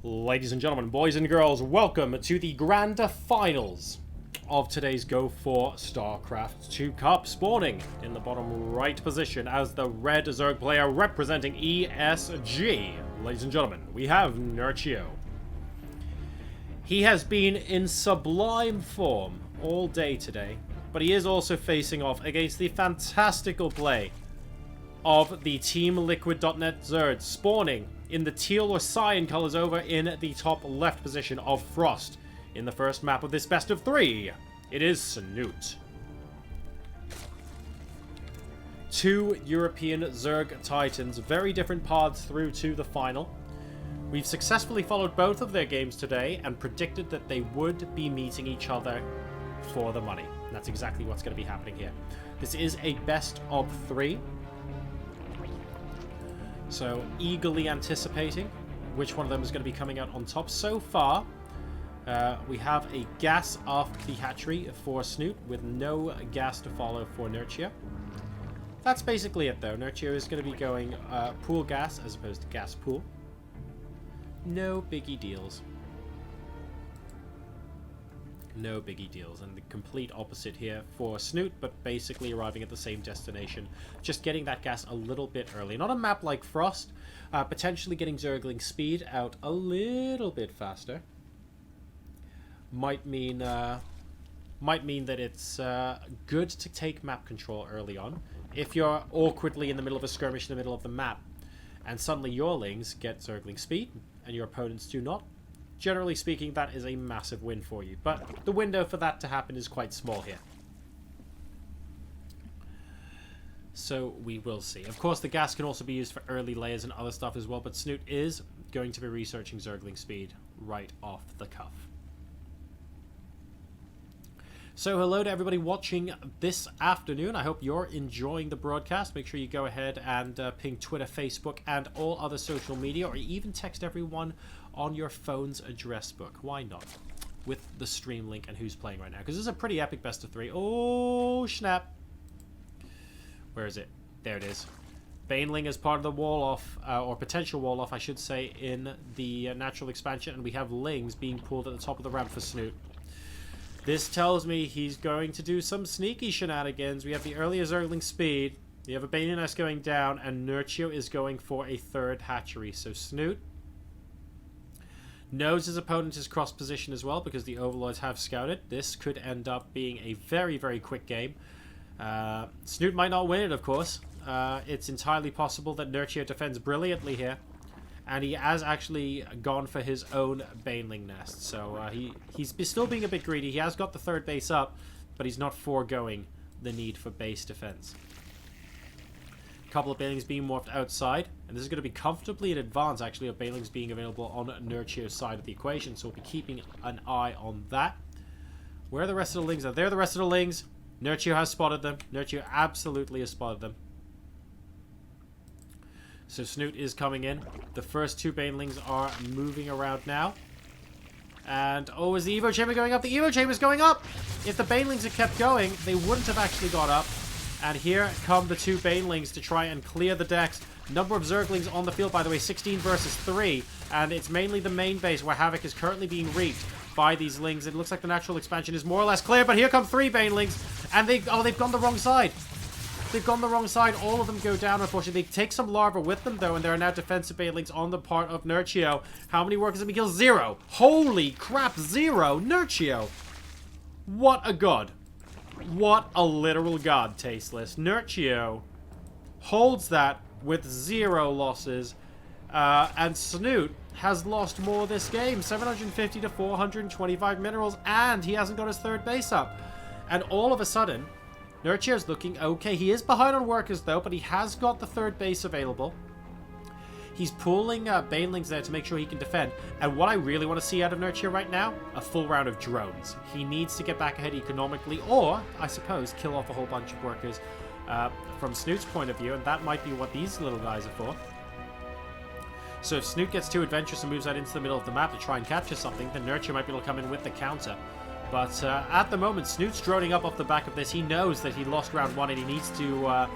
Ladies and gentlemen, boys and girls, welcome to the grand finals of today's Go4 StarCraft II Cup, spawning in the bottom right position as the red Zerg player representing ESG. Ladies and gentlemen, we have Nerchio. He has been in sublime form all day today, but he is also facing off against the fantastical play of the Team Liquid.net Zerg, spawning in the teal or cyan colors over in the top left position of Frost in the first map of this best of three. It is Snute. Two European Zerg Titans, very different paths through to the final. We've successfully followed both of their games today and predicted that they would be meeting each other for the money. And that's exactly what's going to be happening here. This is a best of three. So, eagerly anticipating which one of them is going to be coming out on top. So far, we have a gas off the hatchery for Snute with no gas to follow for Nerchio. That's basically it, though. Nerchio is going to be going pool gas as opposed to gas pool. No biggie deals. No biggie deals, and the complete opposite here for Snute, but basically arriving at the same destination, just getting that gas a little bit early. Not a map like Frost, potentially getting Zergling speed out a little bit faster. Might mean that it's good to take map control early on. If you're awkwardly in the middle of a skirmish in the middle of the map, and suddenly your lings get Zergling speed, and your opponents do not, generally speaking, that is a massive win for you. But the window for that to happen is quite small here. So we will see. Of course, the gas can also be used for early layers and other stuff as well, but Snute is going to be researching Zergling speed right off the cuff. So hello to everybody watching this afternoon. I hope you're enjoying the broadcast. Make sure you go ahead and ping Twitter, Facebook, and all other social media, or even text everyone on your phone's address book. Why not? With the stream link and who's playing right now. Because this is a pretty epic best of three. Oh, snap. Where is it? There it is. Baneling is part of the wall off, or potential wall off, I should say, in the natural expansion. And we have Lings being pulled at the top of the ramp for Snute. This tells me he's going to do some sneaky shenanigans. We have the earlier Zergling speed. We have a Bane Nest going down, and Nerchio is going for a third hatchery. So Snute knows his opponent is cross position as well because the Overlords have scouted. This could end up being a very, very quick game. Snute might not win it, of course. It's entirely possible that Nerchio defends brilliantly here. And he has actually gone for his own Baneling Nest. So he's still being a bit greedy. He has got the third base up, but he's not foregoing the need for base defense. A couple of Banelings being morphed outside. And this is going to be comfortably in advance, actually, of Banelings being available on Nerchio's side of the equation. So we'll be keeping an eye on that. Where are the rest of the Lings? Are there the rest of the Lings? Nerchio has spotted them. Nerchio absolutely has spotted them. So Snute is coming in. The first two Banelings are moving around now. And, oh, is the Evo Chamber going up? The Evo Chamber is going up! If the Banelings had kept going, they wouldn't have actually got up. And here come the two Banelings to try and clear the decks. Number of Zerglings on the field, by the way, 16 versus 3. And it's mainly the main base where Havoc is currently being reaped by these Lings. It looks like the natural expansion is more or less clear, but here come three Banelings. And they've gone the wrong side. They've gone the wrong side. All of them go down, unfortunately. They take some larva with them, though, and there are now defensive Banelings on the part of Nerchio. How many workers have been killed? 0. Holy crap, 0. Nerchio. What a god. What a literal god, Tasteless. Nerchio holds that with 0 losses. And Snute has lost more this game. 750 to 425 minerals, and he hasn't got his third base up. And all of a sudden, Nerchio's looking okay. He is behind on workers, though, but he has got the third base available. He's pulling Banelings there to make sure he can defend. And what I really want to see out of Nerchio right now, a full round of drones. He needs to get back ahead economically, or, I suppose, kill off a whole bunch of workers from Snute's point of view, and that might be what these little guys are for. So if Snute gets too adventurous and moves out into the middle of the map to try and capture something, then Nerchio might be able to come in with the counter. But at the moment, Snute's droning up off the back of this. He knows that he lost round 1 and he needs to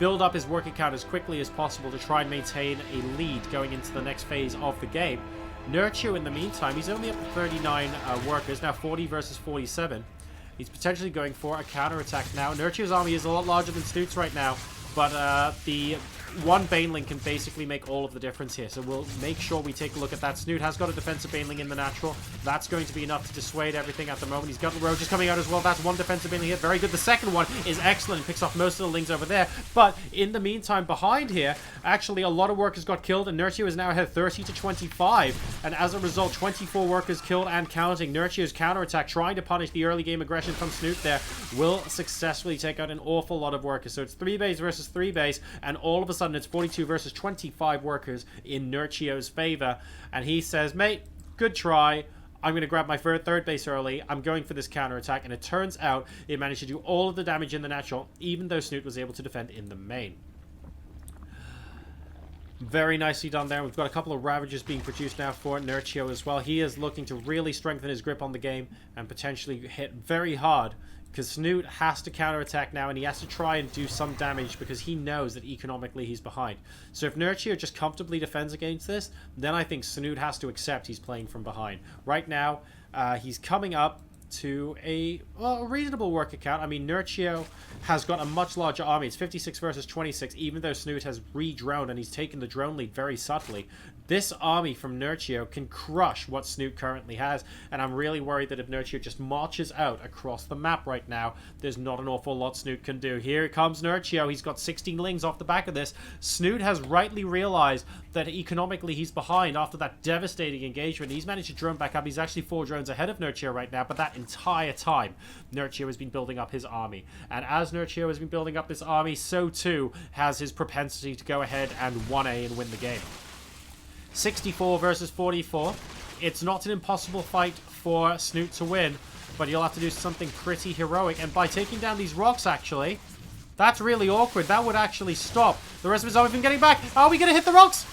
build up his working count as quickly as possible to try and maintain a lead going into the next phase of the game. Nerchio, in the meantime, he's only up to 39 workers, now 40 versus 47. He's potentially going for a counterattack now. Nerchio's army is a lot larger than Snute's right now, but the one Baneling can basically make all of the difference here. So we'll make sure we take a look at that. Snute has got a defensive Baneling in the natural. That's going to be enough to dissuade everything at the moment. He's got the Roaches coming out as well. That's one defensive Baneling here. Very good. The second one is excellent and picks off most of the Lings over there. But in the meantime, behind here, actually a lot of workers got killed, and Nerchio is now ahead 30 to 25. And as a result, 24 workers killed and counting. Nerchio's counterattack, trying to punish the early game aggression from Snute there, will successfully take out an awful lot of workers. So it's 3 base versus 3 base, and all of a sudden it's 42 versus 25 workers in Nerchio's favor. And he says, mate, good try. I'm going to grab my third base early. I'm going for this counterattack. And it turns out it managed to do all of the damage in the natural, even though Snute was able to defend in the main. Very nicely done there. We've got a couple of Ravagers being produced now for Nerchio as well. He is looking to really strengthen his grip on the game and potentially hit very hard, because Snute has to counterattack now, and he has to try and do some damage because he knows that economically he's behind. So if Nerchio just comfortably defends against this, then I think Snute has to accept he's playing from behind. Right now, he's coming up to a reasonable worker count. I mean, Nerchio has got a much larger army. It's 56 versus 26, even though Snute has re-droned and he's taken the drone lead very subtly. This army from Nerchio can crush what Snute currently has, and I'm really worried that if Nerchio just marches out across the map right now, there's not an awful lot Snute can do. Here comes Nerchio. He's got 16 Lings off the back of this. Snute has rightly realized that economically he's behind after that devastating engagement. He's managed to drone back up. He's actually 4 drones ahead of Nerchio right now, but that entire time, Nerchio has been building up his army. And as Nerchio has been building up this army, so too has his propensity to go ahead and 1A and win the game. 64 versus 44. It's not an impossible fight for Snute to win, but you'll have to do something pretty heroic. And by taking down these rocks, actually, that's really awkward. That would actually stop the rest of his army from getting back. Are we going to hit the rocks?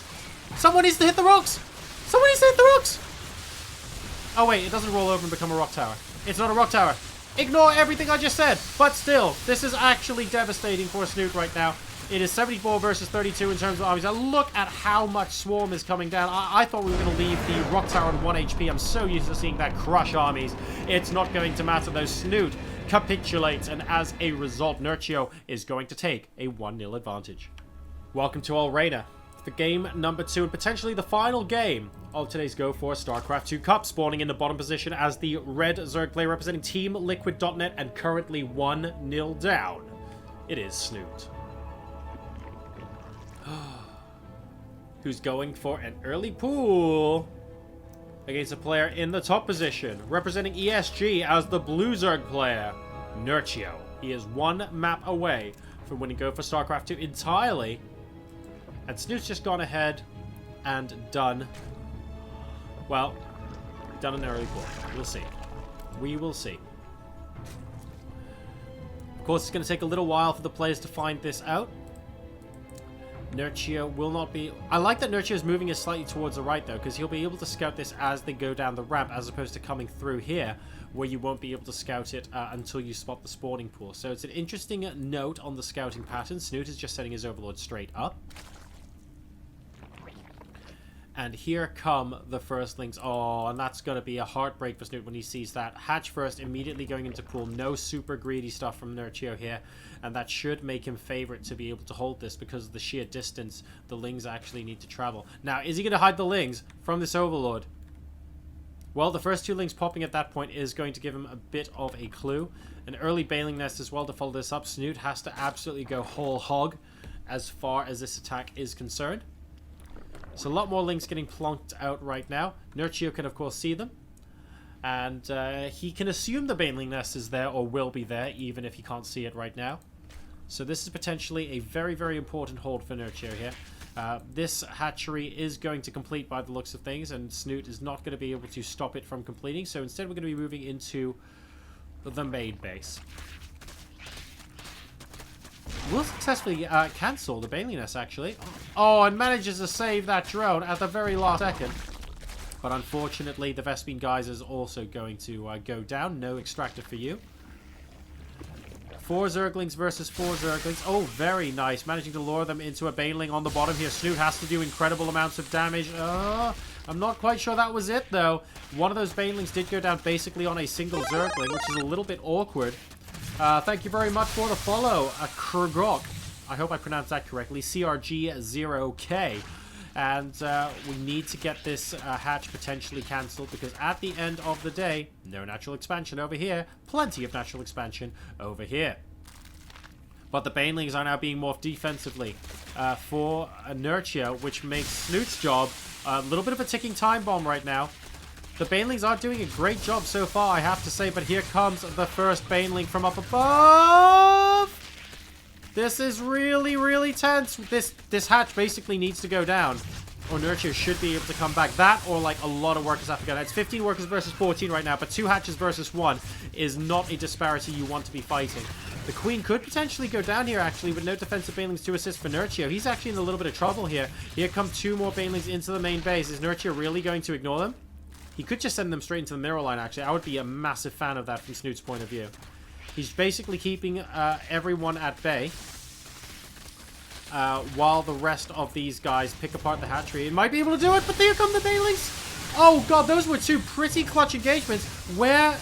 Someone needs to hit the rocks. Someone needs to hit the rocks. Oh, wait, it doesn't roll over and become a rock tower. It's not a rock tower. Ignore everything I just said. But still, this is actually devastating for Snute right now. It is 74 versus 32 in terms of armies. Now look at how much Swarm is coming down. I thought we were going to leave the Rock Tower on 1 HP. I'm so used to seeing that crush armies. It's not going to matter though. Snute capitulates, and as a result, Nerchio is going to take a 1-0 advantage. Welcome to Alrena for game number 2, and potentially the final game of today's Go4 StarCraft II Cup, spawning in the bottom position as the red Zerg player representing Team Liquid.net, and currently 1-0 down. It is Snute, who's going for an early pool against a player in the top position, representing ESG as the blue Zerg player, Nerchio. He is 1 map away from winning Go for StarCraft 2 entirely, and Snute's just gone ahead and done, well, done an early pool. We'll see. We will see. Of course, it's going to take a little while for the players to find this out. Nerchio will not be... I like that Nerchio is moving it slightly towards the right, though, because he'll be able to scout this as they go down the ramp, as opposed to coming through here, where you won't be able to scout it until you spot the spawning pool. So it's an interesting note on the scouting pattern. Snute is just setting his Overlord straight up. And here come the firstlings. Oh, and that's going to be a heartbreak for Snute when he sees that. Hatch first, immediately going into pool. No super greedy stuff from Nerchio here. And that should make him favorite to be able to hold this because of the sheer distance the Lings actually need to travel. Now, is he going to hide the Lings from this Overlord? Well, the first 2 Lings popping at that point is going to give him a bit of a clue. An early Baneling Nest as well to follow this up. Snute has to absolutely go whole hog as far as this attack is concerned. So a lot more Lings getting plonked out right now. Nerchio can, of course, see them. And he can assume the Baneling Nest is there or will be there, even if he can't see it right now. So this is potentially a very, very important hold for Nerchio here. This hatchery is going to complete by the looks of things, and Snute is not going to be able to stop it from completing. So instead we're going to be moving into the main base. Will successfully cancel the Baneling Nest, actually. Oh, and manages to save that drone at the very last second. But unfortunately, the Vespene Geyser is also going to go down. No extractor for you. 4 Zerglings versus 4 Zerglings. Oh, very nice. Managing to lure them into a Baneling on the bottom here. Snute has to do incredible amounts of damage. I'm not quite sure that was it, though. One of those banelings did go down basically on a single Zergling, which is a little bit awkward. Thank you very much for the follow, Krugok. I hope I pronounced that correctly. CRG0K. And we need to get this hatch potentially cancelled, because at the end of the day, no natural expansion over here. Plenty of natural expansion over here. But the banelings are now being morphed defensively for Nerchio, which makes Snute's job a little bit of a ticking time bomb right now. The banelings are doing a great job so far, I have to say, but here comes the first baneling from up above. This is really, really tense. This hatch basically needs to go down, or Nerchio should be able to come back. That, or like a lot of workers have to go down. It's 15 workers versus 14 right now, but 2 hatches versus 1 is not a disparity you want to be fighting. The Queen could potentially go down here, actually, with no defensive banelings to assist for Nerchio. He's actually in a little bit of trouble here. Here come 2 more banelings into the main base. Is Nerchio really going to ignore them? He could just send them straight into the mirror line, actually. I would be a massive fan of that from Snute's point of view. He's basically keeping everyone at bay while the rest of these guys pick apart the hatchery. He might be able to do it, but here come the banelings. Oh god, those were 2 pretty clutch engagements. Where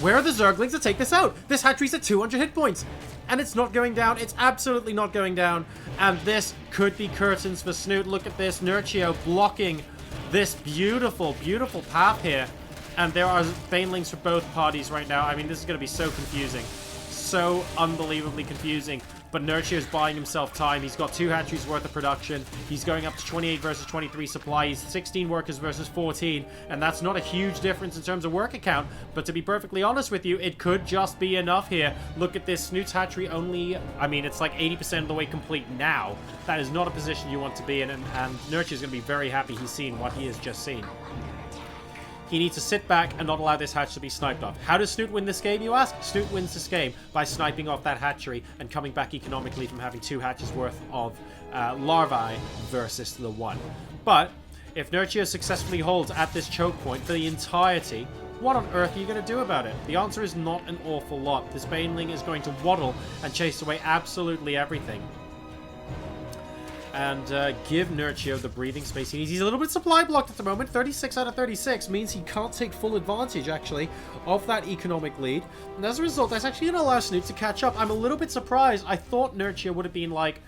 are the Zerglings to take this out? This hatchery's at 200 hit points. And it's not going down. It's absolutely not going down. And this could be curtains for Snute. Look at this. Nerchio blocking this beautiful, beautiful path here. And there are banelings for both parties right now. I mean, this is going to be so confusing. So unbelievably confusing. But Nerchio's buying himself time. He's got 2 hatcheries worth of production. He's going up to 28 versus 23 supply. He's 16 workers versus 14. And that's not a huge difference in terms of worker count. But to be perfectly honest with you, it could just be enough here. Look at this. Snute's hatchery only, I mean, it's like 80% of the way complete now. That is not a position you want to be in. And Nerchio's going to be very happy he's seen what he has just seen. He needs to sit back and not allow this hatch to be sniped off. How does Snute win this game, you ask? Snute wins this game by sniping off that hatchery and coming back economically from having 2 hatches worth of larvae versus the 1. But if Nerchio successfully holds at this choke point for the entirety, what on earth are you going to do about it? The answer is not an awful lot. This baneling is going to waddle and chase away absolutely everything. And give Nerchio the breathing space he needs. He's a little bit supply blocked at the moment. 36 out of 36 means he can't take full advantage, actually, of that economic lead. And as a result, that's actually going to allow Snute to catch up. I'm a little bit surprised. I thought Nerchio would have been like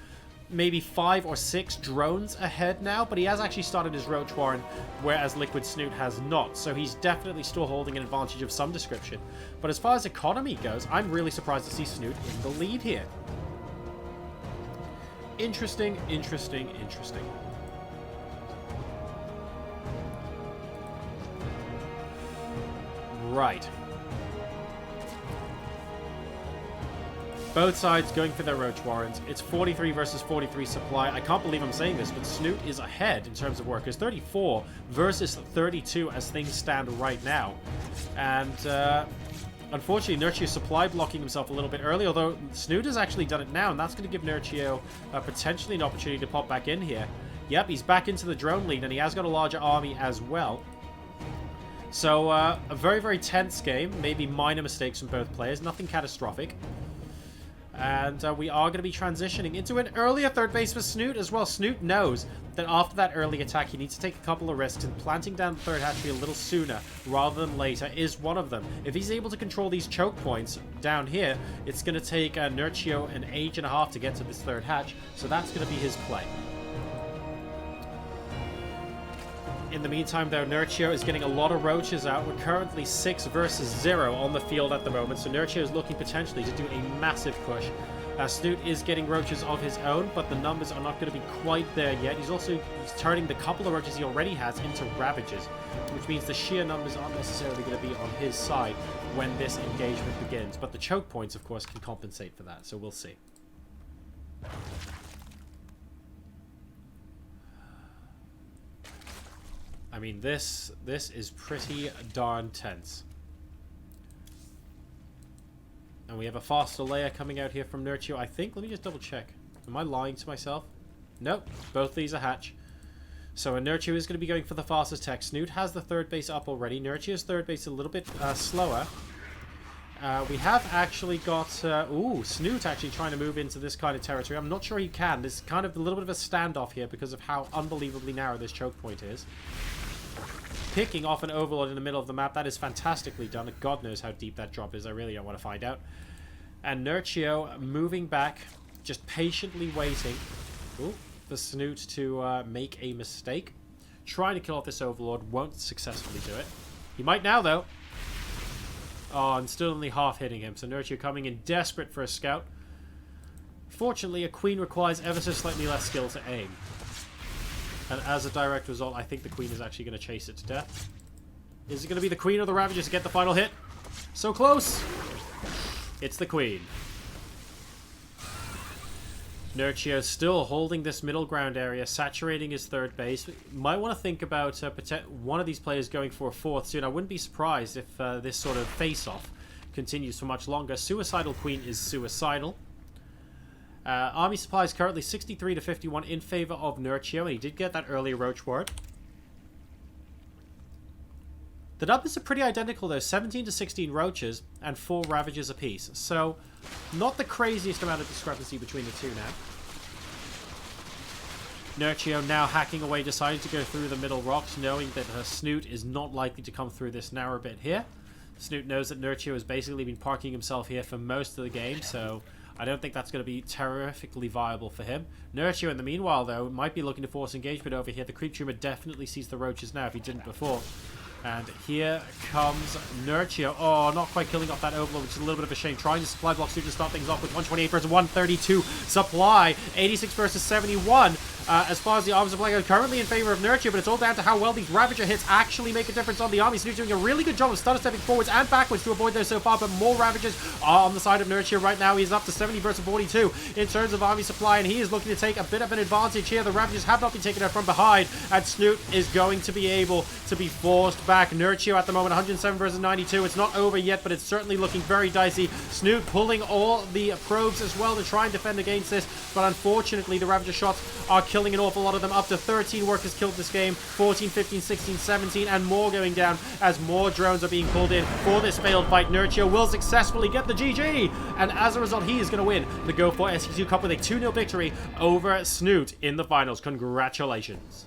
maybe 5 or 6 drones ahead now, but he has actually started his Roach Warren, whereas Liquid Snute has not. So he's definitely still holding an advantage of some description. But as far as economy goes, I'm really surprised to see Snute in the lead here. Interesting, interesting, interesting. Right. Both sides going for their Roach Warrens. It's 43 versus 43 supply. I can't believe I'm saying this, but Snute is ahead in terms of workers. 34 versus 32 as things stand right now. And, unfortunately, Nerchio supply blocking himself a little bit early, although Snute has actually done it now, and that's going to give Nerchio potentially an opportunity to pop back in here. Yep, he's back into the drone lead, and he has got a larger army as well. So, a very, very tense game. Maybe minor mistakes from both players. Nothing catastrophic. And we are going to be transitioning into an earlier third base for Snute as well. Snute knows that after that early attack, he needs to take a couple of risks, and planting down the third hatchery a little sooner rather than later is one of them. If he's able to control these choke points down here, it's going to take Nerchio an age and a half to get to this third hatch, so that's going to be his play. In the meantime, though, Nerchio is getting a lot of roaches out. We're currently 6 versus 0 on the field at the moment, so Nerchio is looking potentially to do a massive push. Snute is getting roaches of his own, but the numbers are not going to be quite there yet. He's turning the couple of roaches he already has into ravages, which means the sheer numbers aren't necessarily going to be on his side when this engagement begins. But the choke points, of course, can compensate for that, so we'll see. I mean, this is pretty darn tense. And we have a faster layer coming out here from Nerchio, I think. Let me just double check. Am I lying to myself? Nope. Both these are hatch. So Nerchio is going to be going for the fastest tech. Snute has the third base up already. Nerchio's third base a little bit slower. We have actually got... Snute actually trying to move into this kind of territory. I'm not sure he can. There's kind of a little bit of a standoff here because of how unbelievably narrow this choke point is. picking off an Overlord in the middle of the map. That is fantastically done. God knows how deep that drop is. I really don't want to find out. And Nerchio moving back, just patiently waiting for Snute to make a mistake. Trying to kill off this Overlord, won't successfully do it. He might now, though. Oh, and still only half hitting him. So Nerchio coming in desperate for a scout. Fortunately, a Queen requires ever so slightly less skill to aim. And as a direct result, I think the Queen is actually going to chase it to death. Is it going to be the Queen or the Ravagers to get the final hit? So close! It's the Queen. Nerchio still holding this middle ground area, saturating his third base. Might want to think about one of these players going for a fourth soon. I wouldn't be surprised if this sort of face-off continues for much longer. Suicidal Queen is suicidal. Army supply is currently 63 to 51 in favor of Nerchio, and he did get that early Roach Ward. The numbers are pretty identical though, 17 to 16 Roaches and 4 Ravagers apiece. So, not the craziest amount of discrepancy between the two now. Nerchio now hacking away, deciding to go through the middle rocks, knowing that her Snute is not likely to come through this narrow bit here. Snute knows that Nerchio has basically been parking himself here for most of the game, so I don't think that's going to be terrifically viable for him. Nerchio, in the meanwhile, though, might be looking to force engagement over here. The Creep Tumor definitely sees the Roaches now if he didn't before. And here comes Nerchio. Oh, not quite killing off that Overlord, which is a little bit of a shame. Trying to supply block Snute to start things off with 128 versus 132 supply. 86 versus 71. As far as the arms supply go, currently in favor of Nerchio, but it's all down to how well these Ravager hits actually make a difference on the army. Snute doing a really good job of stutter stepping forwards and backwards to avoid those so far, but more Ravagers are on the side of Nerchio right now. He's up to 70 versus 42 in terms of army supply, and he is looking to take a bit of an advantage here. The Ravagers have not been taken out from behind, and Snute is going to be able to be forced back. Nerchio at the moment, 107 versus 92. It's not over yet, but it's certainly looking very dicey. Snute pulling all the probes as well to try and defend against this, but unfortunately the Ravager shots are killing an awful lot of them. Up to 13 workers killed this game, 14, 15, 16, 17, and more going down as more drones are being pulled in for this failed fight. Nerchio will successfully get the GG, and as a result, he is going to win the Go4SC2 Cup with a 2-0 victory over Snute in the finals. Congratulations.